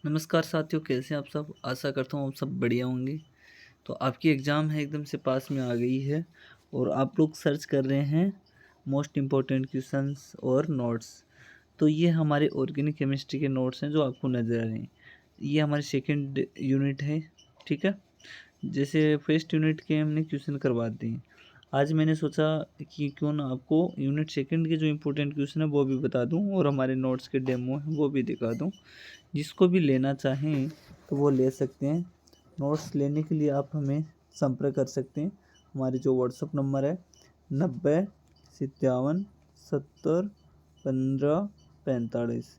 नमस्कार साथियों, कैसे हैं आप सब। आशा करता हूँ आप सब बढ़िया होंगे। तो आपकी एग्ज़ाम है एकदम से पास में आ गई है और आप लोग सर्च कर रहे हैं मोस्ट इम्पोर्टेंट क्वेश्चंस और नोट्स। तो ये हमारे ऑर्गेनिक केमिस्ट्री के नोट्स हैं जो आपको नज़र आ रहे हैं। ये हमारी सेकंड यूनिट है, ठीक है। जैसे फर्स्ट यूनिट के हमने क्वेश्चन करवा दिए। आज मैंने सोचा कि क्यों ना आपको यूनिट सेकंड के जो इम्पोर्टेंट क्वेश्चन है वो भी बता दूं और हमारे नोट्स के डेमो हैं वो भी दिखा दूं। जिसको भी लेना चाहें तो वो ले सकते हैं। नोट्स लेने के लिए आप हमें संपर्क कर सकते हैं। हमारे जो व्हाट्सअप नंबर है 90 57 70 15 45।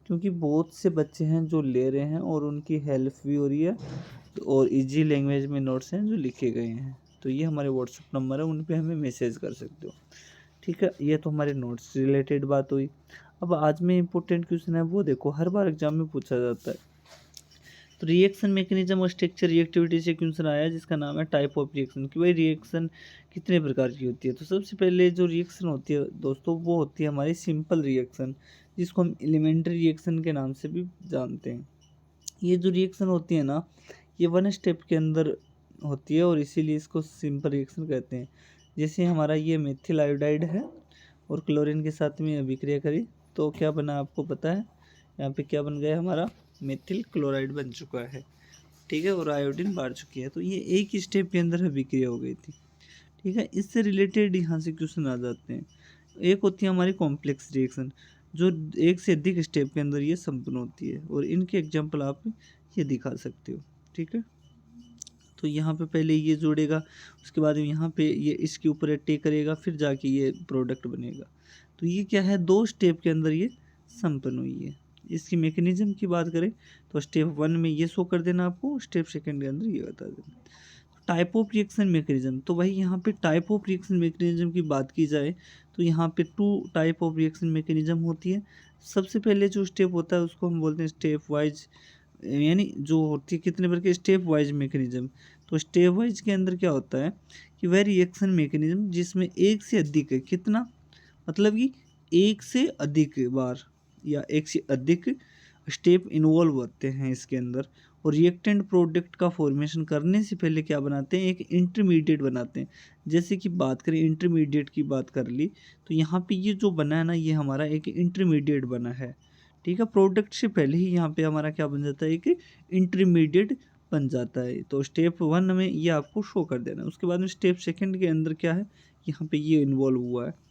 क्योंकि बहुत से बच्चे हैं जो ले रहे हैं और उनकी हेल्प भी हो रही है और इजी लैंग्वेज में नोट्स हैं जो लिखे गए हैं। तो ये हमारे व्हाट्सअप नंबर है, उन पे हमें मैसेज कर सकते हो, ठीक है। ये तो हमारे नोट्स रिलेटेड बात हुई। अब आज में इम्पोर्टेंट क्वेश्चन है वो देखो, हर बार एग्जाम में पूछा जाता है। तो रिएक्शन मैकेनिज्म और स्ट्रक्चर रिएक्टिविटी से क्वेश्चन आया जिसका नाम है टाइप ऑफ रिएक्शन, कि भाई रिएक्शन कितने प्रकार की होती है। तो सबसे पहले जो रिएक्शन होती है दोस्तों वो होती है हमारी सिंपल रिएक्शन, जिसको हम एलिमेंट्री रिएक्शन के नाम से भी जानते हैं। ये जो रिएक्शन होती है ना, ये वन स्टेप के अंदर होती है और इसीलिए इसको सिंपल रिएक्शन कहते हैं। जैसे हमारा ये मेथिल आयोडाइड है और क्लोरीन के साथ में अभिक्रिया करी तो क्या बना आपको पता है। यहाँ पे क्या बन गया, हमारा मेथिल क्लोराइड बन चुका है, ठीक है, और आयोडीन बाढ़ चुकी है। तो ये एक ही स्टेप के अंदर अभिक्रिया हो गई थी, ठीक है। इससे रिलेटेड यहाँ से क्वेश्चन आ जाते हैं। एक होती है हमारी कॉम्प्लेक्स रिएक्शन, जो एक से अधिक स्टेप के अंदर ये संपन्न होती है और इनके एग्जाम्पल आप ये दिखा सकते हो, ठीक है। तो यहाँ पे पहले ये जोड़ेगा, उसके बाद यहाँ पे ये इसके ऊपर अटैक करेगा, फिर जाके ये प्रोडक्ट बनेगा। तो ये क्या है, दो स्टेप के अंदर ये संपन्न हुई है। इसकी मैकेनिज्म की बात करें तो स्टेप 1 में ये शो कर देना आपको, स्टेप सेकंड के अंदर ये बता देना। टाइप ऑफ रिएक्शन मैकेनिज्म, तो भाई यहाँ पे टाइप ऑफ रिएक्शन मैकेनिज्म की बात की जाए तो यहाँ पे 2 टाइप ऑफ रिएक्शन मैकेनिज्म होती है। सबसे पहले जो स्टेप होता है उसको हम बोलते हैं स्टेप वाइज, यानी जो होती है कितने बार के स्टेप वाइज मैकेनिज्म। तो स्टेप वाइज के अंदर क्या होता है कि वह रिएक्शन मैकेनिज्म जिसमें एक से अधिक है, कितना मतलब कि एक से अधिक बार या एक से अधिक स्टेप इन्वॉल्व होते हैं इसके अंदर। और रिएक्टेंट प्रोडक्ट का फॉर्मेशन करने से पहले क्या बनाते हैं, एक इंटरमीडिएट बनाते हैं। जैसे कि बात करें इंटरमीडिएट की बात कर ली तो यहाँ पे ये जो बना है ना, ये हमारा एक इंटरमीडिएट बना है, ठीक है। प्रोडक्ट से पहले ही यहाँ पे हमारा क्या बन जाता है, एक इंटरमीडिएट बन जाता है। तो स्टेप 1 में ये आपको शो कर देना है। उसके बाद में स्टेप सेकंड के अंदर क्या है, यहाँ पे ये इन्वॉल्व हुआ है।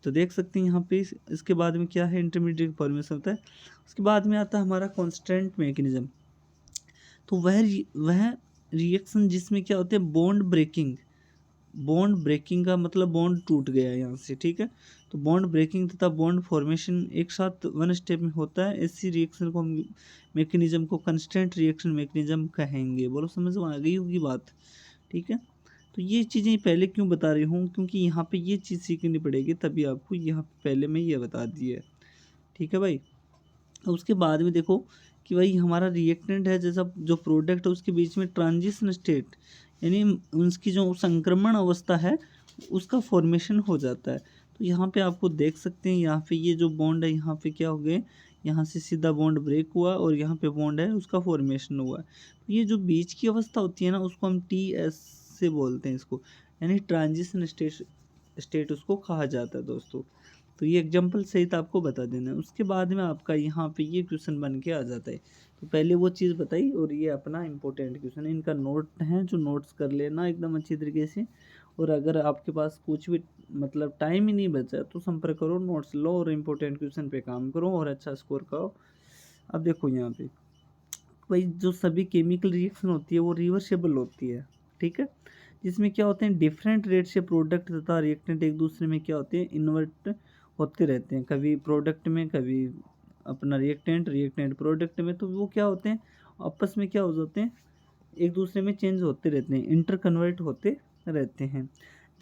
तो देख सकते हैं यहाँ पे इसके बाद में क्या है, इंटरमीडिएट फॉर्मेशन होता है। उसके बाद में आता है हमारा कॉन्स्टेंट मैकेनिज्म। तो वह रिएक्शन जिसमें क्या होते हैं, बॉन्ड ब्रेकिंग। बॉन्ड ब्रेकिंग का मतलब बॉन्ड टूट गया है यहाँ से, ठीक है। तो बॉन्ड ब्रेकिंग तथा बॉन्ड फॉर्मेशन एक साथ वन स्टेप में होता है। इसी रिएक्शन को हम मैकेनिज्म को कंस्टेंट रिएक्शन मैकेनिज्म कहेंगे। बोलो समझ में आ गई होगी बात, ठीक है। तो ये चीज़ें पहले क्यों बता रही हूँ, क्योंकि यहाँ पे ये चीज़ सीखनी पड़ेगी तभी आपको यहाँ पे पहले मैं ये बता दी है, ठीक है भाई। उसके बाद में देखो कि भाई हमारा रिएक्टेंट है, जैसा जो प्रोडक्ट है उसके बीच में ट्रांजिशन स्टेट, यानी उसकी जो संक्रमण अवस्था है उसका फॉर्मेशन हो जाता है। तो यहाँ पे आपको देख सकते हैं, यहाँ पे ये जो बॉन्ड है यहाँ पे क्या हो गए, यहाँ से सीधा बॉन्ड ब्रेक हुआ और यहाँ पे बॉन्ड है उसका फॉर्मेशन हुआ। तो ये जो बीच की अवस्था होती है ना उसको हम TS से बोलते हैं इसको, यानी ट्रांजिशन स्टेट उसको कहा जाता है दोस्तों। तो ये एग्जाम्पल सहित आपको बता देना है। उसके बाद में आपका यहाँ पे ये क्वेश्चन बन के आ जाता है। तो पहले वो चीज़ बताई और ये अपना इंपॉर्टेंट क्वेश्चन है। इनका नोट है जो नोट्स कर लेना एकदम अच्छी तरीके से। और अगर आपके पास कुछ भी मतलब टाइम ही नहीं बचा तो संपर्क करो, नोट्स लो और इम्पोर्टेंट क्वेश्चन पे काम करो और अच्छा स्कोर करो। अब देखो यहाँ पे भाई जो सभी केमिकल रिएक्शन होती है वो रिवर्सेबल होती है, ठीक है। जिसमें क्या होते हैं, डिफरेंट रेट से प्रोडक्ट तथा रिएक्टेंट एक दूसरे में क्या होते हैं, इन्वर्ट होते रहते हैं। कभी प्रोडक्ट में, कभी अपना रिएक्टेंट रिएक्टेंट प्रोडक्ट में। तो वो क्या होते हैं, आपस में क्या हो जाते हैं, एक दूसरे में चेंज होते रहते हैं, इंटर कन्वर्ट होते रहते हैं।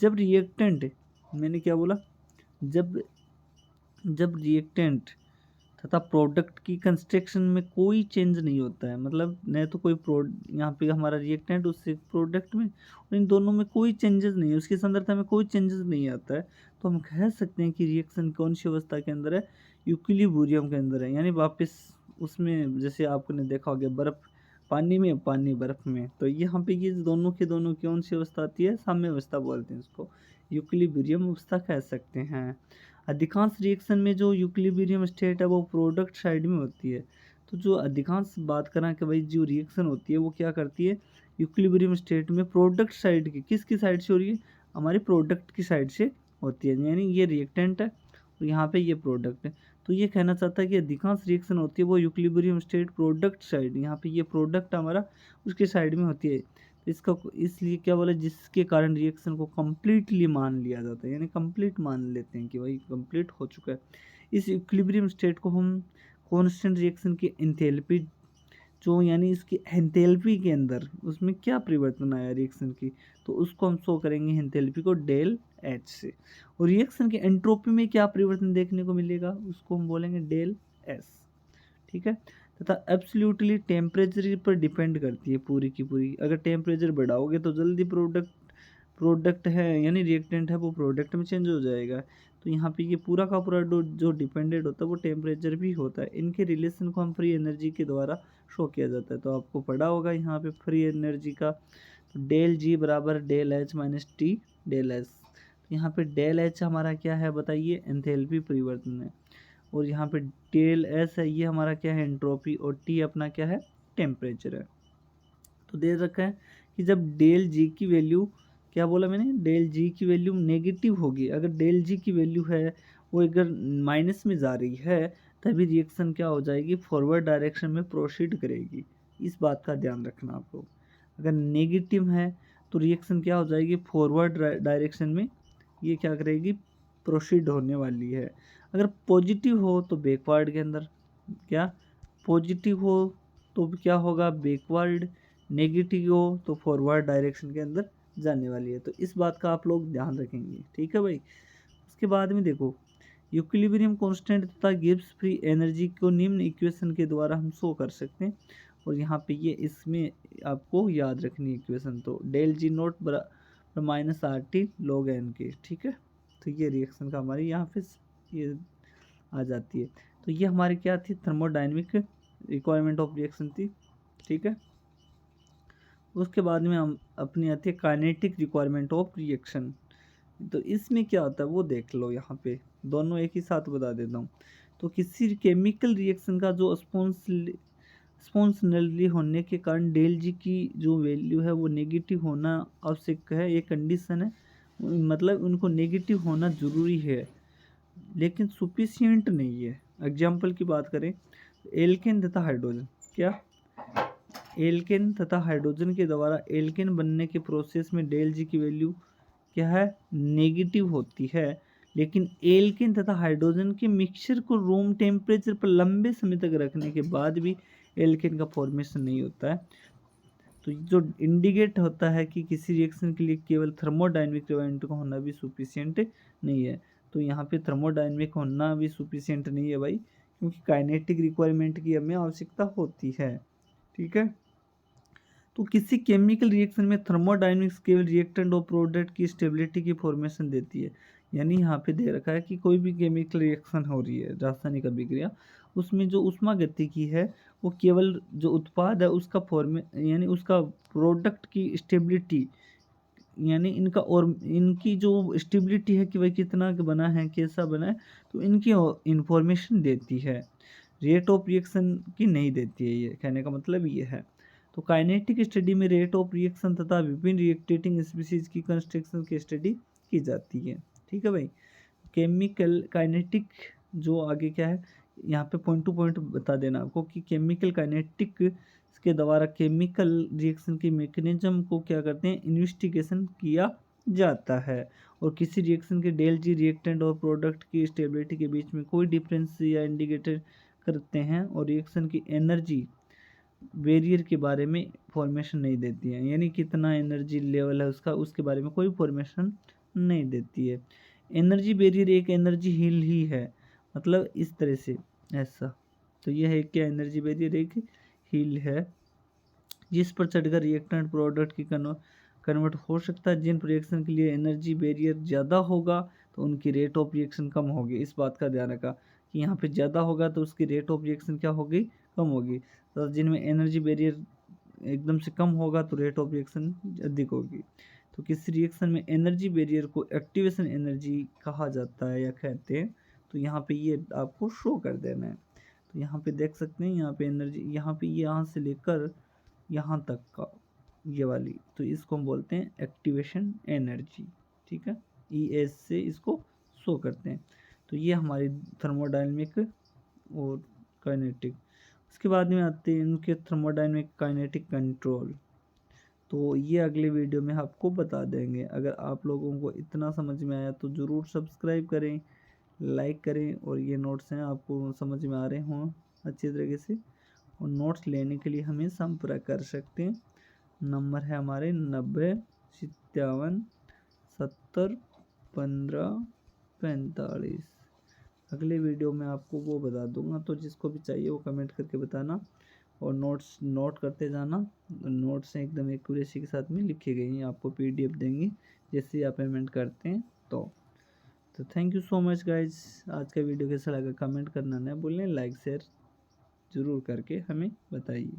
जब रिएक्टेंट, मैंने क्या बोला, जब जब रिएक्टेंट तथा प्रोडक्ट की कंस्ट्रक्शन में कोई चेंज नहीं होता है, मतलब न तो कोई यहाँ पे हमारा रिएक्टेंट उससे प्रोडक्ट में, और इन दोनों में कोई चेंजेस नहीं है, उसकी सांद्रता में कोई चेंजेस नहीं आता है। तो हम कह सकते हैं कि रिएक्शन कौन सी अवस्था के अंदर है, इक्विलिब्रियम के अंदर है, यानी वापस उसमें जैसे आपने देखा होगा बर्फ़ पानी में, पानी बर्फ़ में, तो यहाँ पे ये दोनों के दोनों कौन सी अवस्था आती है, साम्य अवस्था बोलते हैं इसको, यूक्लिब्रियम अवस्था कह सकते हैं। अधिकांश रिएक्शन में जो यूक्लिब्रियम स्टेट है वो प्रोडक्ट साइड में होती है। तो जो अधिकांश बात करें कि भाई जो रिएक्शन होती है वो क्या करती है, यूक्लिब्रियम स्टेट में प्रोडक्ट साइड की, किसकी साइड से हो रही है, हमारी प्रोडक्ट की साइड से होती है, यानी ये रिएक्टेंट है और यहाँ पे ये प्रोडक्ट है। तो ये कहना चाहता है कि अधिकांश रिएक्शन होती है वो यूक्लिब्रियम स्टेट प्रोडक्ट साइड, यहाँ पे ये प्रोडक्ट हमारा उसके साइड में होती है। तो इसका इसलिए क्या बोला, जिसके कारण रिएक्शन को कम्प्लीटली मान लिया जाता है, यानी कंप्लीट मान लेते हैं कि भाई कंप्लीट हो चुका है। इस इक्विलिब्रियम स्टेट को हम कांस्टेंट रिएक्शन की एंथैल्पी, जो यानी इसकी एंथैल्पी के अंदर उसमें क्या परिवर्तन आया रिएक्शन की, तो उसको हम शो करेंगे एंथैल्पी को डेल एच से। और रिएक्शन की एंट्रोपी में क्या परिवर्तन देखने को मिलेगा, उसको हम बोलेंगे डेल एस। ठीक है, तथा एब्सोल्युटली टेम्परेचर पर डिपेंड करती है पूरी की पूरी। अगर टेम्परेचर बढ़ाओगे तो जल्दी प्रोडक्ट है यानी रिएक्टेंट है वो प्रोडक्ट में चेंज हो जाएगा। तो यहाँ पे ये पूरा का पूरा जो डिपेंडेंट होता है वो टेम्परेचर भी होता है। इनके रिलेशन को हम फ्री एनर्जी के द्वारा शो किया जाता है। तो आपको पढ़ा होगा यहाँ पे फ्री एनर्जी का, तो डेल जी बराबर del H minus T del S. यहाँ पे डेल एच हमारा क्या है बताइए, एंथैल्पी परिवर्तन है, और यहाँ पे डेल एस है ये हमारा क्या है, एंट्रोपी, और टी अपना क्या है, टेम्परेचर है। तो दे रखा है कि जब डेल जी की वैल्यू, क्या बोला मैंने, डेल जी की वैल्यू नेगेटिव होगी, अगर डेल जी की वैल्यू है वो अगर माइनस में जा रही है तभी रिएक्शन क्या हो जाएगी, फॉरवर्ड डायरेक्शन में प्रोसीड करेगी। इस बात का ध्यान रखना आप लोग। अगर नेगेटिव है तो रिएक्शन क्या हो जाएगी, फॉरवर्ड डायरेक्शन में ये क्या करेगी, प्रोसीड होने वाली है। अगर पॉजिटिव हो तो बैकवर्ड के अंदर, क्या पॉजिटिव हो तो क्या होगा, बैकवर्ड, नेगेटिव हो तो फॉरवर्ड डायरेक्शन के अंदर जाने वाली है। तो इस बात का आप लोग ध्यान रखेंगे, ठीक है भाई। उसके बाद में देखो, इक्विलिब्रियम कांस्टेंट तथा गिब्स फ्री एनर्जी को निम्न इक्वेशन के द्वारा हम शो कर सकते हैं। और यहाँ पे ये इसमें आपको याद रखनी इक्वेशन, तो डेल जी नोट बराबर minus R T log n K, ठीक है। तो ये रिएक्शन का हमारी यहाँ पे ये आ जाती है। तो ये हमारी क्या थी, थर्मोडाइनमिक रिक्वायरमेंट ऑफ रिएक्शन थी, ठीक है। उसके बाद में हम अपनी आती है काइनेटिक रिक्वायरमेंट ऑफ रिएक्शन। तो इसमें क्या होता है वो देख लो, यहाँ पे दोनों एक ही साथ बता देता हूँ। तो किसी केमिकल रिएक्शन का जो स्पॉन्सनली होने के कारण डेल जी की जो वैल्यू है वो नेगेटिव होना आवश्यक है, ये कंडीशन है, मतलब उनको नेगेटिव होना ज़रूरी है लेकिन सुफिशियंट नहीं है। एग्जाम्पल की बात करें, एल्केन तथा हाइड्रोजन, क्या एल्केन तथा हाइड्रोजन के द्वारा एल्केन बनने के प्रोसेस में डेल जी की वैल्यू क्या है, नेगेटिव होती है, लेकिन एल्केन तथा हाइड्रोजन के मिक्सचर को रूम टेम्परेचर पर लंबे समय तक रखने के बाद भी एल्केन का फॉर्मेशन नहीं होता है। तो जो इंडिकेट होता है कि किसी रिएक्शन के लिए केवल थर्मोडाइनमिक रिक्वायरमेंट का होना भी सुफिशियंट नहीं है। तो यहाँ पे थर्मोडाइनमिक होना भी सुफिशियंट नहीं है भाई, क्योंकि काइनेटिक रिक्वायरमेंट की हमें आवश्यकता होती है, ठीक है। तो किसी केमिकल रिएक्शन में थर्मोडायनेमिक्स केवल रिएक्टेंट और प्रोडक्ट की स्टेबिलिटी की फॉर्मेशन देती है। यानी यहाँ पे दे रखा है कि कोई भी केमिकल रिएक्शन हो रही है, रासायनिक अभिक्रिया, उसमें जो ऊष्मा गतिकी है वो केवल जो उत्पाद है उसका यानी उसका प्रोडक्ट की स्टेबिलिटी, यानी इनका और इनकी जो स्टेबिलिटी है कि भाई कितना बना है, कैसा बना है, तो इनकी इंफॉर्मेशन देती है, रेट ऑफ रिएक्शन की नहीं देती है। ये कहने का मतलब ये है। तो काइनेटिक स्टडी में रेट ऑफ रिएक्शन तथा विभिन्न रिएक्टेटिंग स्पीसीज की कंस्ट्रक्शन की स्टडी की जाती है, ठीक है भाई। केमिकल काइनेटिक जो आगे क्या है, यहाँ पे पॉइंट टू पॉइंट बता देना आपको कि केमिकल काइनेटिक के द्वारा केमिकल रिएक्शन के मैकेनिज्म को क्या करते हैं, इन्वेस्टिगेशन किया जाता है। और किसी रिएक्शन के डेल जी रिएक्टेंट और प्रोडक्ट की स्टेबिलिटी के बीच में कोई डिफरेंस या इंडिकेटर करते हैं, और रिएक्शन की एनर्जी बैरियर के बारे में फॉर्मेशन नहीं देती है, यानी कितना एनर्जी लेवल है उसका, उसके बारे में कोई फॉर्मेशन नहीं देती है। एनर्जी बैरियर एक एनर्जी हिल ही है, मतलब इस तरह से ऐसा। तो यह है क्या, एनर्जी बैरियर एक हिल है जिस पर चढ़कर रिएक्टेंट प्रोडक्ट की कन्वर्ट हो सकता है। जिन रिएक्शन के लिए एनर्जी बैरियर ज़्यादा होगा तो उनकी रेट ऑफ रिएक्शन कम होगी। इस बात का ध्यान रखा कि यहाँ पे ज़्यादा होगा तो उसकी रेट ऑफ रिएक्शन क्या होगी, कम होगी। तो जिनमें एनर्जी बैरियर एकदम से कम होगा तो रेट ऑफ रिएक्शन अधिक होगी। तो किसी रिएक्शन में एनर्जी बैरियर को एक्टिवेशन एनर्जी कहा जाता है या कहते हैं। तो यहाँ पे ये आपको शो कर देना है। तो यहाँ पे देख सकते हैं, यहाँ पे एनर्जी, यहाँ पे यहाँ से लेकर यहाँ तक का ये वाली, तो इसको हम बोलते हैं एक्टिवेशन एनर्जी। ठीक है, ES से इसको शो करते हैं। तो ये हमारी थर्मोडायनेमिक और काइनेटिक। उसके बाद में आते हैं इनके थर्मोडायनेमिक काइनेटिक कंट्रोल। तो ये अगले वीडियो में आपको बता देंगे। अगर आप लोगों को इतना समझ में आया तो ज़रूर सब्सक्राइब करें, लाइक करें, और ये नोट्स हैं आपको समझ में आ रहे हों अच्छी तरीके से। और नोट्स लेने के लिए हमें संपर्क कर सकते हैं। नंबर है हमारे 9057701545। अगले वीडियो में आपको वो बता दूंगा, तो जिसको भी चाहिए वो कमेंट करके बताना। और नोट्स नोट करते जाना। नोट्स एकदम एक्यूरेसी के साथ में लिखी गई हैं, आपको PDF देंगे जैसे आप पेमेंट करते हैं। तो thank you so much guys. आज का वीडियो कैसा लगा कमेंट करना ना भूलें, लाइक शेयर ज़रूर करके हमें बताइए।